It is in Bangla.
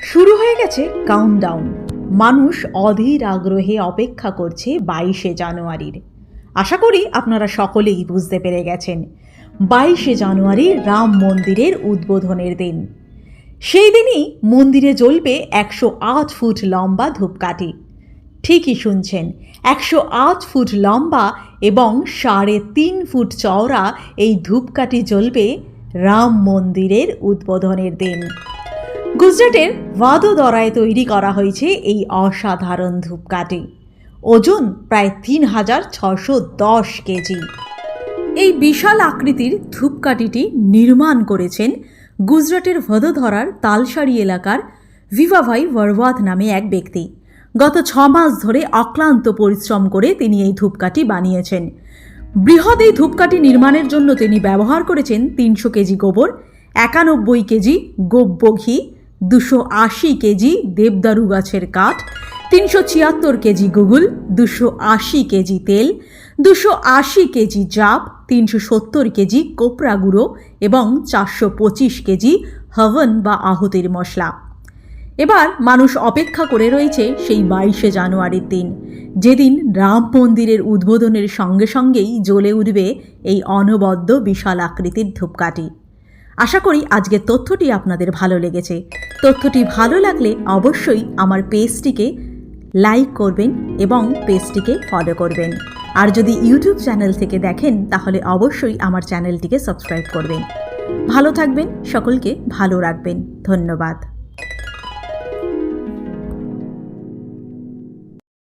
শুরু হয়ে গেছে কাউন্টডাউন। মানুষ অধীর আগ্রহে অপেক্ষা করছে 22শে জানুয়ারির। আশা করি আপনারা সকলেই বুঝতে পেরে গেছেন 22শে জানুয়ারি রাম মন্দিরের উদ্বোধনের দিন। সেই দিনই মন্দিরে জ্বলবে 108 ফুট লম্বা ধূপকাঠি। ঠিকই শুনছেন, 108 ফুট লম্বা এবং 3.5 ফুট চওড়া এই ধূপকাঠি জ্বলবে রাম মন্দিরের উদ্বোধনের দিন। গুজরাটের ভাদোদরায় তৈরি করা হয়েছে এই অসাধারণ ধূপকাঠি। ওজন প্রায় 3610 কেজি। এই বিশাল আকৃতির ধূপকাঠিটি নির্মাণ করেছেন গুজরাটের ভদোদরার তালসারি এলাকার ভিভাভাই বরওয়াত নামে এক ব্যক্তি। গত 6 মাস ধরে অক্লান্ত পরিশ্রম করে তিনি এই ধূপকাঠি বানিয়েছেন। বৃহৎ এই ধূপকাঠি নির্মাণের জন্য তিনি ব্যবহার করেছেন 300 কেজি গোবর, 91 কেজি গোব্য ঘি, 280 কেজি দেবদারু গাছের কাঠ, 376 কেজি গুগল, 280 কেজি তেল, 280 কেজি জাব, 370 কেজি কোপরা গুঁড়ো এবং 425 কেজি হবন বা আহুতির মশলা। এবার মানুষ অপেক্ষা করে রয়েছে সেই 22শে জানুয়ারির দিন, যেদিন রাম মন্দিরের উদ্বোধনের সঙ্গে সঙ্গেই জ্বলে উঠবে এই অনবদ্য বিশাল আকৃতির ধূপকাঠি। আশা করি আজকের তথ্যটি আপনাদের ভালো লেগেছে। তথ্যটি ভালো লাগলে অবশ্যই আমার পেজটিকে লাইক করবেন এবং পেজটিকে ফলো করবেন। আর যদি ইউটিউব চ্যানেল থেকে দেখেন তাহলে অবশ্যই আমার চ্যানেলটিকে সাবস্ক্রাইব করবেন। ভালো থাকবেন, সকলকে ভালো রাখবেন। ধন্যবাদ।